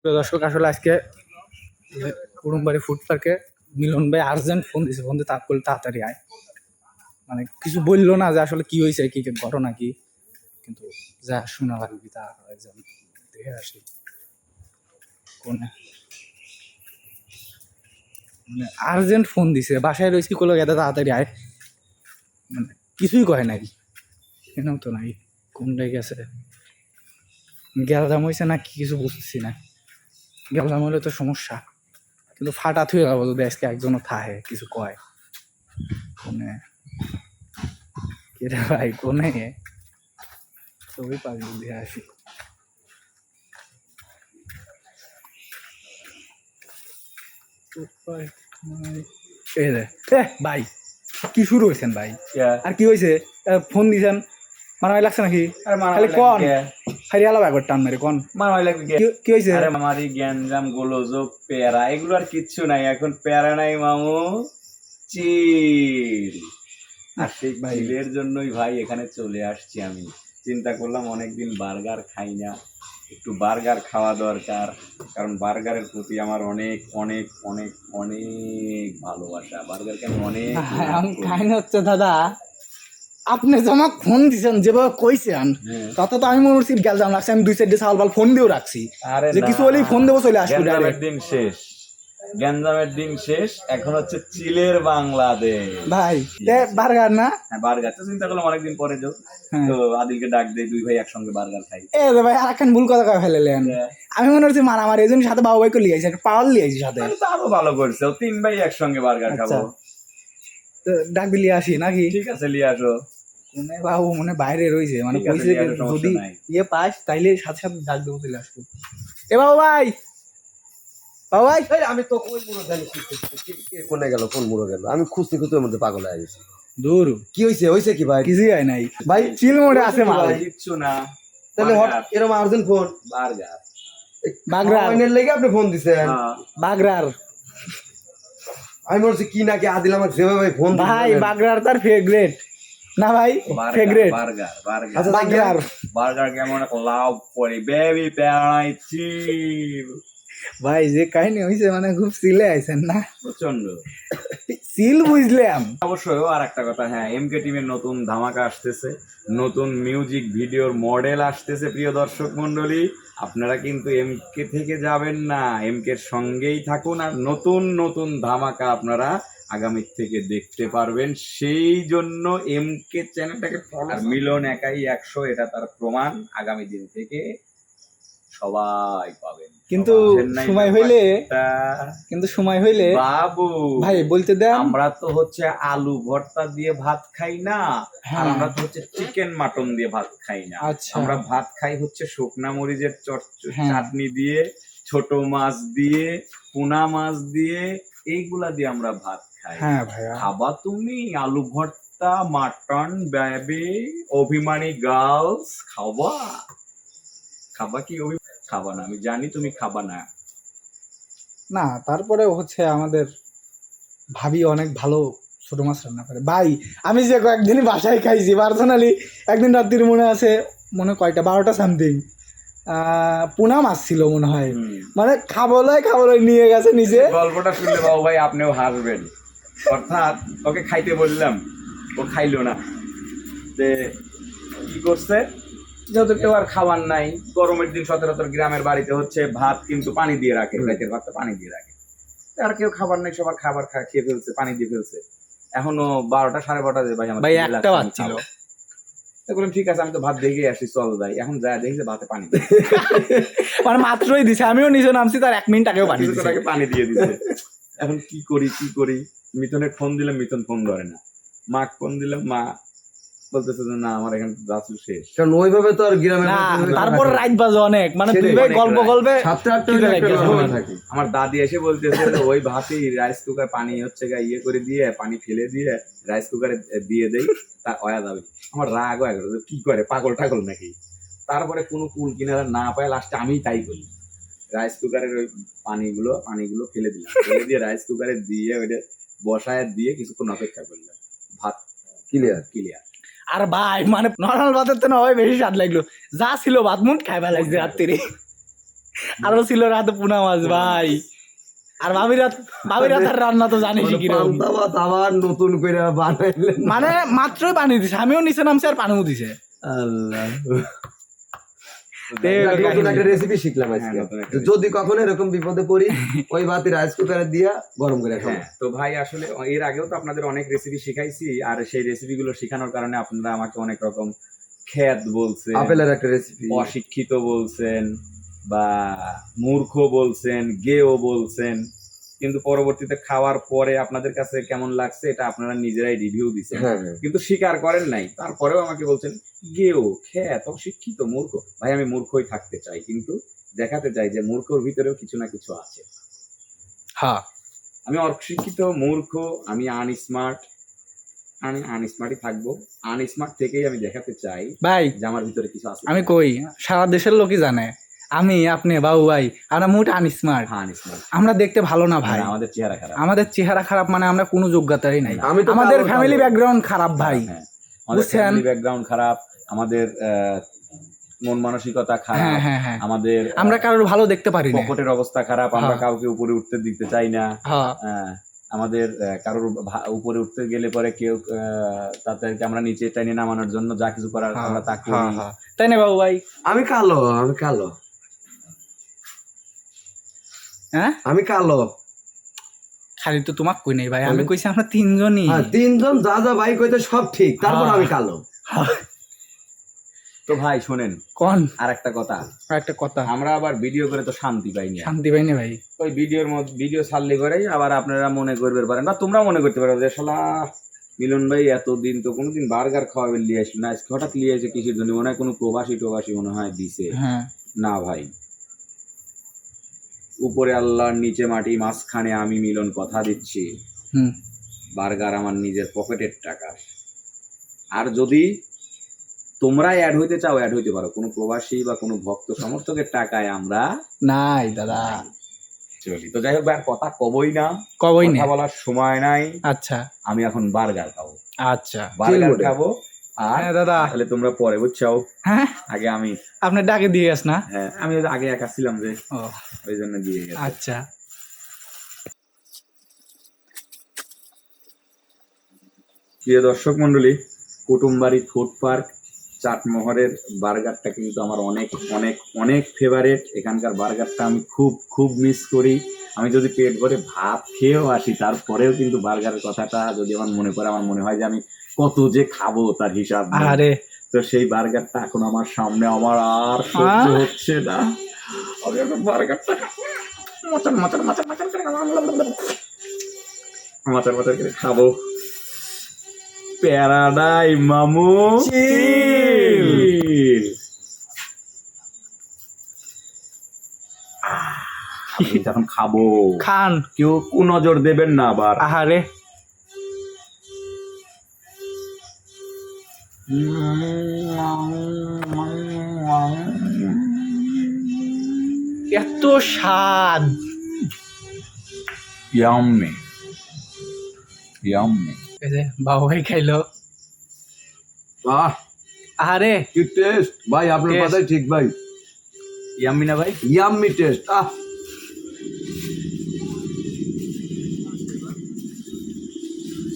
প্রিয় দর্শক, আসলে আজকে কুড়ুমবাড়ি ফুড পার্কে মিলন ভাই আর্জেন্ট ফোন দিছে। ফোন দিয়ে তাপ করলে তাড়াতাড়ি আয়, মানে কিছু বললো না যে আসলে কি হয়েছে, কি ঘটনা কি, কিন্তু যা শোনা লাগবে তা একজন দেখে আসি। কোনে মানে আর্জেন্ট ফোন দিছে, বাসায় রয়েছি কোলো গেতে তাড়াতাড়ি আয়, মানে কিছুই কয় নাই, এরকম তো নাই। কোনটাই গেছে, গ্যালজাম হয়েছে না কি কিছু বুঝতেছি না। গ্যালজাম হলে তো সমস্যা, কিন্তু ফাটা থুয়ে যাবো যদি আজকে একজনও থাহে কিছু কয়। কোনে কেরে ভাই, কোনে ছবি পাবি দিয়ে আসি। এই রে ভাই, কি শুরু হয়েছেন ভাই? আর কি হয়েছে? ফোন দিছেন, মারামারি লাগছে নাকি? খালি কন, খালি আলাদা একবার টান মেরে কন মারামারি লাগবে। কি হয়েছে? আরে মারামারি, গ্যাঞ্জাম, গোলযোগ, প্যারা, এগুলো আর কিচ্ছু নাই। এখন প্যারা নাই মামু, চিল। আর সেই চিলের জন্যই ভাই এখানে চলে আসছি আমি। চিন্তা করলাম অনেকদিন বার্গার খাই না, একটু বার্গার খাওয়া দরকার, কারণ বার্গারের প্রতি আমার অনেক অনেক অনেক অনেক ভালোবাসা। বার্গারকে আমি অনেক কাহিনী হচ্ছে দাদা, আপনি যে আমাকে ফোন দিচ্ছেন যেভাবে কইছেন, তাতে তো আমি মনে করছি গ্যালজাম লাগছে। আমি 2-4 সাল ফোন দিয়েও রাখছি যে কিছু হলেই ফোন দেবো, চলে আসবো। গ্যাঞ্জামের দিন শেষ, গ্যাঞ্জামের দিন শেষ, এখন হচ্ছে চিলের বাংলাদেশ ভাই। বার্গার না? হ্যাঁ বার্গার। তো চিন্তা করলাম অনেকদিন পরে যাও, তো আদিলকে ডাক দেই, দুই ভাই একসঙ্গে বার্গার খাই। এ ভাই আর একখান ভুল কথা কয়ে ফেলেলেন। আমি মনে করছি মারামারি, এই জন্য সাথে বাবু ভাইকে লিয়ে আইছি, একটা পাওয়ার লিয়ে আইছি সাথে। তারও ভালো করছে, তিন ভাই একসঙ্গে বার্গার খাবো। ডাক দিয়ে লিয়ে আসি নাকি? ঠিক আছে, লিয়ে আসো। মনে বাবু মনে বাইরে রয়েছে, মানে কইছে যদি ইয়ে পাস তাইলে সাথে সাথে ডাক দেবো, চলে আসবো। এ বাবু ভাই, বাবু ভাই, আমি তো কোন মুড়ো জানি কোনে গেল, কোন মুড়ো গেল, আমি খুঁজতে খুঁজতে মধ্যে পাগল হয়ে গেছি। দূর কি হয়েছে কি ভাই? কিছুই হয় নাই ভাই, চিল মোড়ে আছে মাল, কিচ্ছু না। তাহলে এরকম আর্জেন্ট ফোন বার্গার বাগরার লেগে আপনি ফোন দিছেন? বাগরার আমি বলছি কি নাকি আদিল আমাকে যেভাবে ফোন ভাই, বাগরার তার ফেভারিট না ভাই, ফেভারিট বার্গার। বার্গার আচ্ছা বাগরার বার্গার কেমন লাভ করে বেবি প্যারাই চিল। ভাই যে কাহিনী হয়েছে, মানে খুব চিলে আইছেন না, প্রচন্ড চিল বুঝলাম। অবশ্যই আর একটা কথা, হ্যাঁ এমকে টিমের নতুন ধামাকা আসতেছে, নতুন মিউজিক ভিডিওর মডেল আসতেছে। প্রিয় দর্শক মন্ডলী, আপনারা কিন্তু এমকে থেকে যাবেন না, এমকের সঙ্গেই থাকুন, আর নতুন নতুন ধামাকা আপনারা আগামী থেকে দেখতে পারবেন। সেই জন্য এমকে চ্যানেলটাকে ফলো। আর মিলন একাই 100, এটা তার প্রমাণ। আগামী দিন থেকে সবাই পাবেন, কিন্তু সময় হইলে বাবু ভাই বলতে দেন। আমরা তো হচ্ছে আলু ভর্তা দিয়ে ভাত খাই না, আর আমরা তো হচ্ছে চিকেন মাটন দিয়ে ভাত খাই না। আমরা ভাত খাই হচ্ছে শুকনা মরিচের চাটনি দিয়ে, ছোট মাছ দিয়ে, পুনা মাছ দিয়ে, এইগুলা দিয়ে আমরা ভাত খাই। খাবা তুমি আলু ভর্তা, মাটন, বেবি, অভিমানী গার্লস, খাবা কি? খাবা না, আমি জানি তুমি খাবা না। না তারপরে হচ্ছে আমাদের ভাবি অনেক ভালো ছোট মাছ রান্না করে ভাই। আমি যে কয়েকদিন বাসায় খাইছি পার্সোনালি, একদিন রাত্রির মনে আছে, মনে কয়টা 12টা সামথিং, পুনা মাছ ছিল মনে হয়, মানে খাবলাই নিয়ে গেছে নিচে। গল্পটা শুনলে বাবু ভাই আপনিও হাসবেন। অর্থাৎ ওকে খাইতে বললাম, ও খাইলো না, যে কি করছে, যেহেতু কেউ আর খাবার নাই, গরমের দিন সচরাচর গ্রামের বাড়িতে হচ্ছে ভাত কিন্তু পানি দিয়ে রাখে, রাতের ভাতটা পানি দিয়ে রাখে, আর কেউ খাবার নাই, সবার খাবার খেয়ে ফেলছে, পানি দিয়ে ফেলছে। এখনো 12টা 12:30 ভাই, আমার একটা বাজছিল। বললাম ঠিক আছে, আমি তো ভাত দেখে আসি, চল যাই। এখন যা দেখছে ভাতে পানি মানে মাত্রই দিছে, আমিও নিজে নামছি তার 1 মিনিট আগেও পানি দিয়ে দিছে। এখন কি করি? মিথুনের ফোন দিলাম, মিথুন ফোন ধরে না। মা ফোন দিলাম, মা বলতেছে যে না আমার এখানে রাসু শেষ, কারণ ওইভাবে তো আর গ্রামে তারপর রাত বাজে অনেক, মানে তুই ভাই গল্পে 7-8টা আমার দাদি এসে বলতেছে যে ওই ভাতেই রাইস কুকার পানি হচ্ছে ইয়ে করে দিয়ে, পানি ফেলে দিয়ে রাইস কুকারে দিয়ে দেই, তা অয়া যাবে। আমার রাগ হয়ে গেল, কি করে, পাগল টাগল নাকি? তারপরে কোনো কুল কিনারা না পায়, লাস্টে আমি তাই করি, রাইস কুকারের ওই পানিগুলো ফেলে দিলাম, ফেলে দিয়ে রাইস কুকারে দিয়ে ওইটা বসায় দিয়ে কিছুক্ষণ অপেক্ষা করলাম, ভাত ক্লিয়ার। আর ভাই মানে নর্মাল ভাতের তো না হয় বেশি স্বাদ লাগলো, যা ছিল ভাত মুখ খাইবা লাগছে রাত্রি। আরো ছিল রাতে পুনা মাছ ভাই। আর ভাবিরা তার রান্না তো জানিস কিরকম, পান্তা ভাত আবার নতুন করে বানাইলেন। মানে মাত্রই পানি দিছে, আমিও নিচে নামছি আর পানিও দিছে। আল্লাহ, এই হলো নতুন কাহিনী। একটা রেসিপি শিখলাম আজকে। হ্যাঁ, নতুন একটা যদি কখনো এরকম বিপদে পড়ি, ওই ভাতই রাইস কুকারে দিয়া গরম করে খাবো। হ্যাঁ, তো ভাই আসলে এর আগেও তো আপনাদের অনেক রেসিপি শিখাইছি, আর সেই রেসিপি গুলো শেখানোর কারণে আপনারা আমাকে অনেক রকম খ্যাত বলছেন, আপেলের একটা রেসিপি, অশিক্ষিত বলছেন, বা মূর্খ বলছেন, গেও বলছেন, কিন্তু পরবর্তীতে খাওয়ার পরে আপনাদের কাছে কেমন লাগছে এটা আপনারা নিজেরাই রিভিউ দিচ্ছেন, হ্যাঁ হ্যাঁ। কিন্তু স্বীকার করেন নাই। তারপরেও আমাকে বলছেন গেও, খ্যাত, অশিক্ষিত, মূর্খ। ভাই আমি মূর্খই থাকতে চাই, কিন্তু দেখাতে চাই যে মূর্খর ভিতরেও কিছু না কিছু আছে। হ্যাঁ, আমি অশিক্ষিত, মূর্খ, আমি আনস্মার্ট, আমি আনস্মার্টই থাকবো। আনস্মার্ট থেকেই আমি দেখাতে চাই ভাই যে আমার ভিতরে কিছু আছে। আমি কই সারা দেশের লোকই জানে আমি, আপনি, বাবু ভাই আমরা মোট আনস্মার্ট। হ্যাঁ, আনস্মার্ট। আমরা দেখতে ভালো না ভাই, আমাদের চেহারা খারাপ। আমাদের চেহারা খারাপ, মানে আমরা কোনো যোগ্যতাই নাই। আমি তো আমাদের কালো ফ্যামিলি কালো। ব্যাকগ্রাউন্ড খারাপ ভাই, হ্যাঁ, আমাদের বুঝছেন? ফ্যামিলি ব্যাকগ্রাউন্ড খারাপ, আমাদের মন মানসিকতা হ্যাঁ খারাপ, হ্যাঁ হ্যাঁ, আমাদের আমরা কারোর ভালো দেখতে পারি না। পকেটের অবস্থা খারাপ, আমরা হ্যাঁ। কাউকে উপরে উঠতে দিতে চাই না। হ্যাঁ আমাদের কারোর উপরে উঠতে গেলে পরে কেউ তাদেরকে আমরা নিচে টেনে নামানোর জন্য যা কিছু করার আমরা তা করি। হ্যাঁ হ্যাঁ, তাই না বাবু ভাই? আমি কালো, আমি কালো, হ্যাঁ, আমি কালো। খালি তো তোমাক কই নাই ভাই, আমি কইছি আমরা তিনজনই। হ্যাঁ, তিনজন যা যা ভাই কইতে সব ঠিক, তারপর হ্যাঁ। আমি কালো। হ্যাঁ, তো ভাই শোনেন কোন আর একটা কথা, একটা কথা, আমরা আবার ভিডিও করে তো শান্তি পাই না। শান্তি পাই না ভাই। ওই ভিডিওর মধ্যে ভিডিও ছাড়লে করেই আবার আপনারা মনে করবে পারেন, বা তোমরা মনে করতে পারো যে শালা মিলন ভাই এতদিন তো কোনোদিন বার্গার খাওয়াবে লিয়ে আসলো না, আজকে হঠাৎ লিয়ে এসে কিসের জন্য, মনে হয় কোনো প্রবাসী টোবাসী মনে হয় দিছে। হ্যাঁ, না ভাই, উপরে আল্লাহর নিচে মাটি, মাঝখানে আমি মিলন কথা দিচ্ছি, হুম, বার্গার আমার নিজের পকেটের টাকা। আর যদি তোমরা অ্যাড হইতে চাও অ্যাড হইতে পারো, কোনো প্রবাসী বা কোনো ভক্ত সমর্থকের টাকায় আমরা নাই দাদা, চলি। তো যাই হোক ভাই, আর কথা কবই না, কবই না। কথা বলার সময় নাই। আচ্ছা আমি এখন বার্গার খাবো, আচ্ছা, বার্গার চিলমুড়ে। খাবো। আর হ্যাঁ দাদা, তাহলে তোমরা পরে বুঝছো, হ্যাঁ আগে আমি, আপনার ডাকে দিয়ে গেছ না? হ্যাঁ আমি আগে একা ছিলাম যে, ও ওই জন্য দিয়ে গেছে। আচ্ছা, প্রিয় দর্শক মন্ডলী, কুটুমবাড়ি ফুড পার্ক চাটমোহরের বার্গারটা কিন্তু আমার অনেক অনেক অনেক ফেভারিট। এখানকার বার্গারটা আমি খুব খুব মিস করি। আমি যদি পেট ভরে ভাত খেয়েও আসি, তারপরেও কিন্তু বার্গারের কথাটা যদি আমার মনে পড়ে, আমার মনে হয় যে আমি কত যে খাবো তার হিসাব নেই। আরে তো সেই বার্গারটা এখন আমার সামনে, আমার আর সহ্য হচ্ছে না। আমি এখন বার্গারটা মাচার মাচার মাচার মাচার করে মাচার মাচার করে খাবো। প্যারাডাই মামু চিল। আমি যখন খাবো, খান। কেউ নজর দেবেন না আবার। আহারে এত স্বাদ, ইয়াম্মি ইয়াম্মি। এই যে বাবু ভাই খাইলো, আহ, আহারে কি টেস্ট ভাই, আপনার Taste. কথাই ঠিক ভাই, ইয়াম্মি না ভাই? Yummy taste. আহ,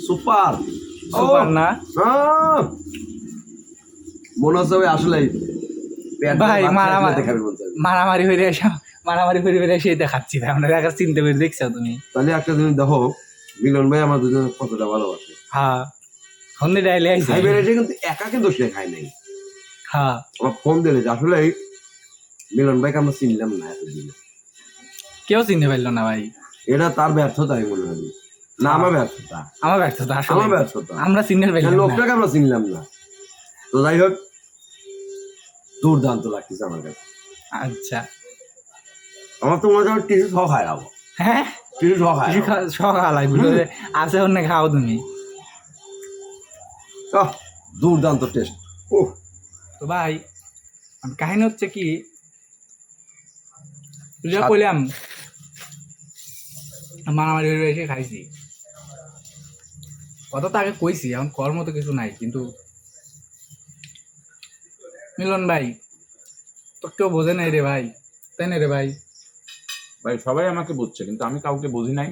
সুপার সুপার না মনে হচ্ছে ভাই, আসলে ভাই, মারামারি হয়ে এসে, মারামারি করে এসে দেখাচ্ছি ভাই, আমরা দেখা চিনতে পেরে দেখছো তুমি। তাহলে একটা জিনিস দেখো, মিলন ভাই আমার দুজনের কতটা ভালোবাসে। হ্যাঁ, সন্ধে ডাইলে আইছে। ভাই বেড়েছে কিন্তু একা কিন্তু সে খায় নাই। হ্যাঁ, আমার ফোন দিলে যে আসলে মিলন ভাইকে আমরা চিনলাম না এতদিন, কেউ চিনতে পারলো না ভাই। এটা তার ব্যর্থতা আমি মনে করি, না আমার ব্যর্থতা, আমার ব্যর্থতা, আসলে আমার ব্যর্থতা, আমরা চিনতে পারলাম না। লোকটাকে আমরা চিনলাম না। তো যাই হোক, দুর্দান্ত লাগতেছে আমার কাছে। আচ্ছা, আমার তো মনে হয় টিসু সহ খাই যাবো, হ্যাঁ টিসু সহ খাই যাবো। সকাল লাগলো আছে, অন্য খাও তুমি। আহ, দুর্দান্ত টেস্ট। ও তো ভাই কাহিনী হচ্ছে কি, যা কইলাম মারামারি হয়ে এসে খাইছি, কথা তো আগে কইছি, এখন কর মতো কিছু নাই। কিন্তু মিলন ভাই তো কেউ বোঝে নাই রে ভাই, তাই না রে ভাই? ভাই সবাই আমাকে বুঝছে, কিন্তু আমি কাউকে বুঝি নাই।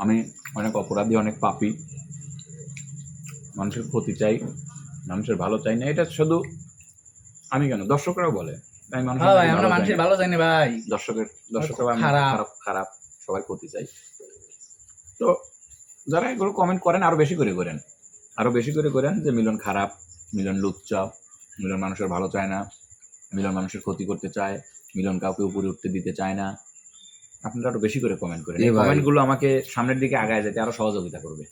আমি অনেক অপরাধী, অনেক পাপী, মানুষের ক্ষতি চাই, মানুষের ভালো চাই না। এটা শুধু আমি কেন, দর্শকরাও বলে আমি মানুষের হ্যাঁ ভাই, নাকি আমরা ভালো চাই মানুষের না। ভালো চাই না ভাই, দর্শকরাও আমি খারাপ। খারাপ খারাপ সবার ক্ষতি চাই। তো যারা এগুলো কমেন্ট করেন আরো বেশি করে করেন, আরো বেশি করে করেন যে মিলন খারাপ, মিলন লুচ্চা, মিলন মানুষের ভালো চায় না, মিলন মানুষের ক্ষতি করতে চায়, মিলন কাউকে উপরে উঠতে দিতে চায় না। আপনারা আরো বেশি করে কমেন্ট করেন, এ এই ভাই। কমেন্টগুলো আমাকে সামনের দিকে আগায় যেতে আরো সহযোগিতা করবে।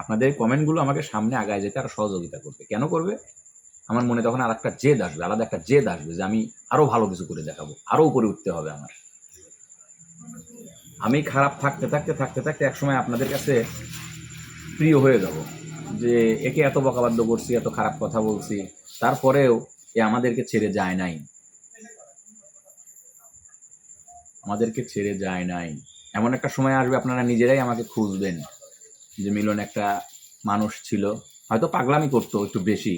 আপনাদের এই কমেন্টগুলো আমাকে সামনে আগায় যেতে আরো সহযোগিতা করবে। কেন করবে? আমার মনে তখন আর একটা জেদ আসবে, আলাদা একটা জেদ আসবে যে আমি আরো ভালো কিছু করে দেখাবো, আরো উপরে উঠতে হবে আমার। আমি খারাপ থাকতে থাকতে থাকতে থাকতে একসময় আপনাদের কাছে প্রিয় হয়ে যাব, যে একে এত বকাবাদ্য করছি, এত খারাপ কথা বলছি, তারপরেও এ আমাদেরকে ছেড়ে যায় নাই, আমাদেরকে ছেড়ে যায় নাই। এমন একটা সময় আসবে আপনারা নিজেরাই আমাকে খুঁজবেন যে মিলন একটা মানুষ ছিল, হয়তো পাগলামি করতো একটু বেশি,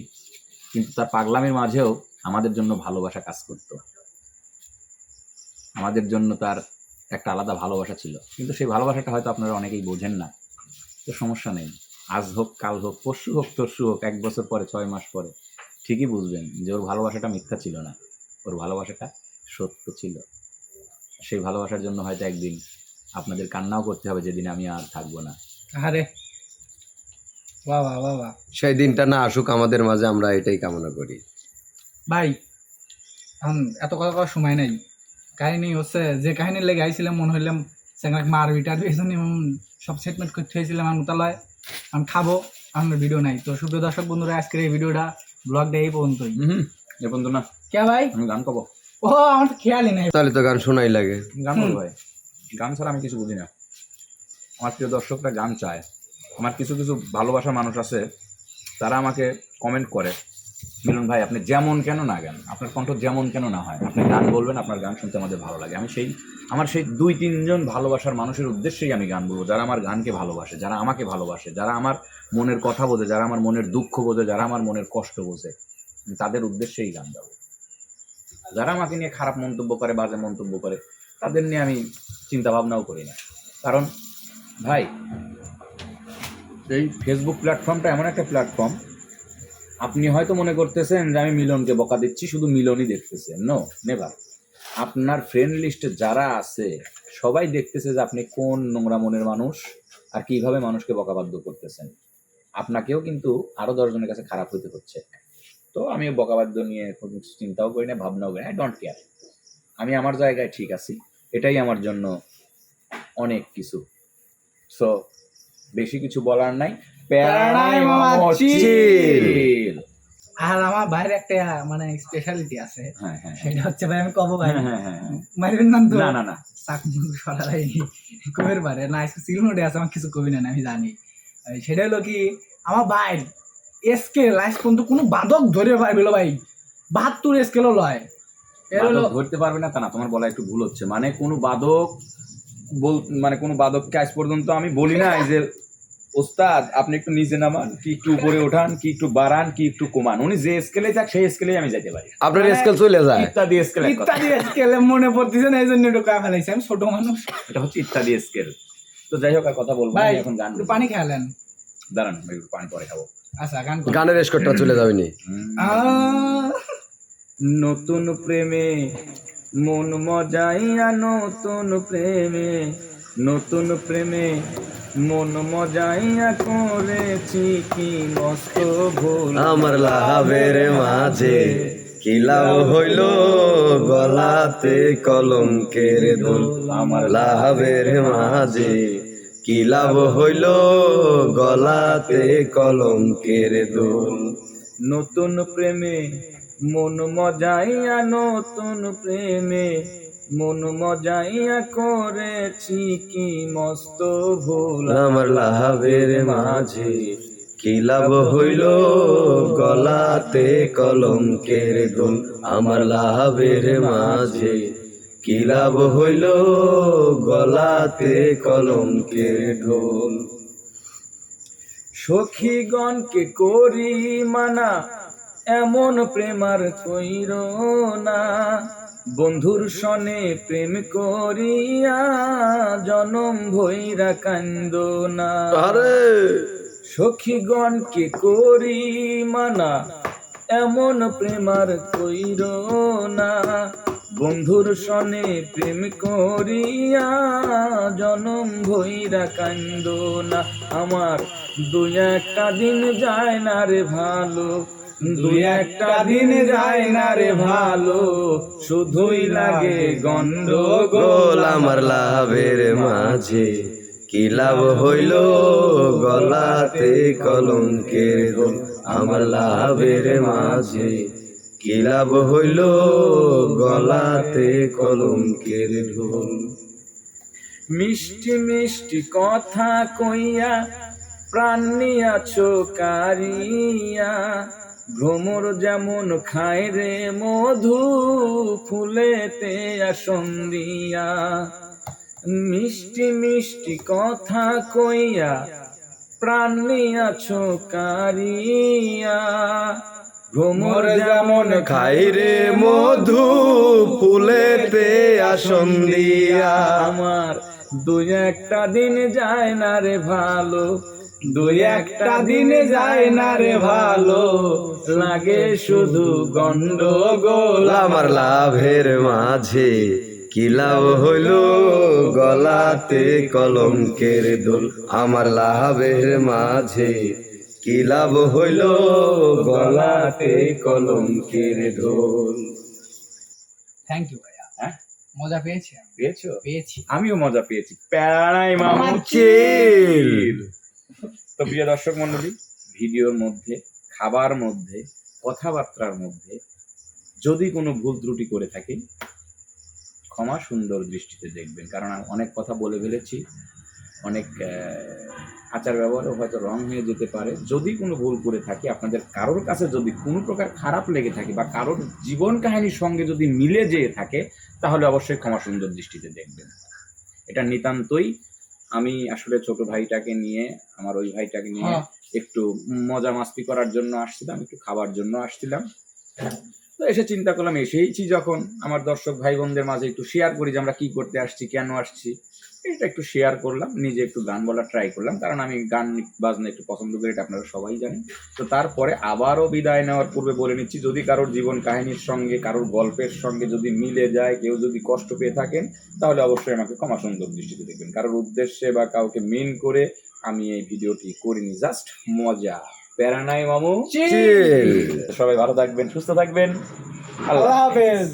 কিন্তু তার পাগলামির মাঝেও আমাদের জন্য ভালোবাসা কাজ করত, আমাদের জন্য তার একটা আলাদা ভালোবাসা ছিল। কিন্তু সেই ভালোবাসাটা হয়তো আপনারা অনেকেই বোঝেন না। তো সমস্যা নেই, আজ হোক কাল হোক পরশু হোক তরশু হোক, 1 বছর পরে 6 মাস পরে ঠিকই বুঝবেন যে ওর ভালোবাসাটা মিথ্যা ছিল না, ওর ভালোবাসাটা সত্য ছিল। সেই ভালোবাসার জন্য হয়তো একদিন আপনাদের কান্নাও করতে হবে, যেদিন আমি আর থাকবো না। আরে বাবা বাবা সেই দিনটা না আসুক আমাদের মাঝে, আমরা এটাই কামনা করি। ভাই, এখন এত কথা করার সময় নাই। কাহিনী হচ্ছে, যে কাহিনীর লেগে আইছিলাম মনে হইলাম সেখানে মারবি টারবি, এই জন্য সব সেটমেন্ট করতে হয়েছিলাম। আমি উতালয় আমি খাবো, আমার ভিডিও নাই। তো সুপ্রিয় দর্শক বন্ধুরা, আজকের এই ভিডিওটা ব্লগটা এই পর্যন্তই। এ পর্যন্ত না, কে ভাই? আমি গান করবো। ও আমার তো খেয়ালই নাই। তাহলে তো গান শোনাই লাগে। গান করবো ভাই, গান ছাড়া আমি কিছু বুঝি না। আমার প্রিয় দর্শকরা গান চায়। আমার কিছু কিছু ভালোবাসার মানুষ আছে, তারা আমাকে কমেন্ট করে, মিলন ভাই আপনি যেমন কেন না গান, আপনার কণ্ঠ যেমন কেন না হয়, আপনি গান বলবেন, আপনার গান শুনতে আমাদের ভালো লাগে। আমি আমার সেই 2-3 জন ভালোবাসার মানুষের উদ্দেশ্যেই আমি গান বলবো, যারা আমার গানকে ভালোবাসে, যারা আমাকে ভালোবাসে, যারা আমার মনের কথা বোঝে, যারা আমার মনের দুঃখ বোঝে, যারা আমার মনের কষ্ট বোঝে, আমি তাদের উদ্দেশ্যেই গান গাবো। যারা আমাকে নিয়ে খারাপ মন্তব্য করে, বাজে মন্তব্য করে, তাদের নিয়ে আমি চিন্তা ভাবনাও করি না। কারণ ভাই, এই ফেসবুক প্ল্যাটফর্মটা এমন একটা প্ল্যাটফর্ম, আপনি হয়তো মনে করতেছেন যে আমি মিলনকে বকা দিচ্ছি, শুধু মিলনই দেখতেছেন। No, never. আপনার ফ্রেন্ড লিস্টে যারা আছে সবাই দেখতেছে যে আপনি কোন নোংরা মনের মানুষ আর কিভাবে মানুষকে বকাবাদ্য করতেছেন। আপনাকেও কিন্তু আরো 10 জনের কাছে খারাপ হইতে হচ্ছে। তো আমি বকাবাদ্য নিয়ে কোনো কিছু চিন্তাও করি না, ভাবনাও করি না। I don't care. আমি আমার জায়গায় ঠিক আছি, এটাই আমার জন্য অনেক কিছু। সো বেশি কিছু বলার নাই। প্যারা নাই মামা, chill। আর আমার বাইরে একটা মানে স্পেশালিটি আছে, হ্যাঁ হ্যাঁ সেটা হচ্ছে ভাই, আমি কব ভাই, হ্যাঁ হ্যাঁ হ্যাঁ। মারবেন না তো? না না না, চাক মুখ সরাই কবের পারে না, আজকে সিল নোটে আছে, আমার কিছু কবি না, আমি জানি। সেটা হলো কি, আমার ভাই স্কেল লাইস পর্যন্ত কোনো বাদক ধরে পারবিল ভাই, 72 স্কেলও লয়। এর হলো বাদক ধরতে পারবে না তা না, তোমার বলা একটু ভুল হচ্ছে। মানে কোনো বাদক মানে কোনো বাদককে আজ পর্যন্ত আমি বলি না যে ওস্তাদ আপনি একটু নিচে নামান, কি একটু উপরে ওঠান, কি একটু বাড়ান, কি একটু কমান। উনি যে স্কেলে যাক সেই স্কেলেই আমি যেতে পারি। আপনার স্কেল চলে যায়। ইত্যাদি স্কেল, ইত্যাদি স্কেলে মনে পড়তেছে না, এই জন্য একটু কা ফেলাইছি, আমি ছোট মানুষ। এটা হচ্ছে ইত্যাদি স্কেল। তো যাই হোক, আর কথা বলবো না, ভাই আমি এখন গান একটু পানি খেলেন। দাঁড়ান, একটু পানি পরে খাবো। আচ্ছা গান করুন। গানের স্কোরটা চলে যাবেনি। নতুন প্রেমে মন মজাইয়া, নতুন প্রেমে, নতুন প্রেমে মন মজাইয়া করেছি কি মস্ত ভুল। আমার লাভের মাঝে কি লাভ হইল, গলাতে কলঙ্কের দোল। আমার লাভের মাঝে কি লাভ হইল, গলাতে কলঙ্কের দোল। নতুন প্রেমে মন মজাইয়া, নতুন প্রেমে মন মজাইয়া করেছি কি মস্ত ভুল। আমার লাভের মাঝে কি লাভ হইল, গলাতে কলঙ্কের দোল। আমার লাভের মাঝে কি লাভ হইল, গলাতে কলঙ্কের ঢোল। সখীগণকে করি মানা, এমন প্রেমার কইর না, বন্ধুর সনে প্রেম করিয়া জনম ভৈরা কান্দ না। আরে সখীগণকে করি মানা, এমন প্রেমার কইর না, বন্ধুর সনে প্রেম করিয়া জনম ভৈরা কান্দ না। আমার দুই একটা দিন যায় না রে ভালো, দুই একটা দিন যায় না রে ভালো, শুধুই লাগে গন্ডগোল। গোল আমার লাভের মাঝে কি লাভ হইল, গলাতে কলঙ্কের দোল। আমার লাভের মাঝে কি লাভ হইল, গলাতে কলঙ্কের ঢোল। মিষ্টি মিষ্টি কথা কইয়া প্রাণ নিয়াছো কারিয়া, ভ্রমর যেমন খায় রে মধু ফুলেতে আসন দিয়া। মিষ্টি মিষ্টি কথা কইয়া প্রাণ নিয়াছো কারিয়া, ভ্রমর যেমন খাই রে মধু ফুলেতে আসন দিয়া। আমার দুই একটা দিন যায় না রে ভালো, দুই একটা দিন যায় না রে ভালো, লাগে শুধু গন্ডগোল। আমার লাভের মাঝে কি লাভ হইল, গলাতে কলঙ্কের দোল। আমার লাভের মাঝে কি লাভ হইল, গলাতে কলঙ্কের দোল। থ্যাংক ইউ ভাইয়া, হ্যাঁ? মজা পেয়েছি আমি। পেয়েছো? পেয়েছি। আমিও মজা পেয়েছি। প্যারাই মামু আমার চিল। তো প্রিয় দর্শক মন্ডলী, ভিডিওর মধ্যে, খাবার মধ্যে, কথাবার্তার মধ্যে যদি কোনো ভুল ত্রুটি করে থাকি, ক্ষমা সুন্দর দৃষ্টিতে দেখবেন। কারণ আমি অনেক কথা বলে ফেলেছি, অনেক আচার ব্যবহারও হয়তো রং হয়ে যেতে পারে। যদি কোনো ভুল করে থাকি, আপনাদের কারোর কাছে যদি কোনো প্রকার খারাপ লেগে থাকে বা কারোর জীবন কাহিনীর সঙ্গে যদি মিলে যেয়ে থাকে, তাহলে অবশ্যই ক্ষমা সুন্দর দৃষ্টিতে দেখবেন। এটা নিতান্তই আমি আসলে ছোট ভাইটাকে নিয়ে, আমার ওই ভাইটাকে নিয়ে একটু মজা মাস্তি করার জন্য আসছিলাম, একটু খাবার জন্য আসছিলাম। তো এসে চিন্তা করলাম, এসেইছি যখন, আমার দর্শক ভাই বোনদের মাঝে একটু শেয়ার করি যে আমরা কি করতে আসছি, কেন আসছি। এটা একটু শেয়ার করলাম, নিজে একটু গান বলার ট্রাই করলাম, কারণ আমি গান বাজনা একটু পছন্দ করি, এটা আপনারা সবাই জানেন। তো তারপরে আবারও বিদায় নেওয়ার পূর্বে বলে নিচ্ছি, যদি কারোর জীবন কাহিনীর সঙ্গে, কারোর গল্পের সঙ্গে যদি মিলে যায়, কেউ যদি কষ্ট পেয়ে থাকেন, তাহলে অবশ্যই আমাকে ক্ষমা সুন্দর দৃষ্টিতে দেখবেন। কারোর উদ্দেশ্যে বা কাউকে মিন করে আমি এই ভিডিওটি করিনি, জাস্ট মজা। প্যারা নাই মামু। চিল। সবাই ভালো থাকবেন, সুস্থ থাকবেন, আল্লাহ হাফেজ।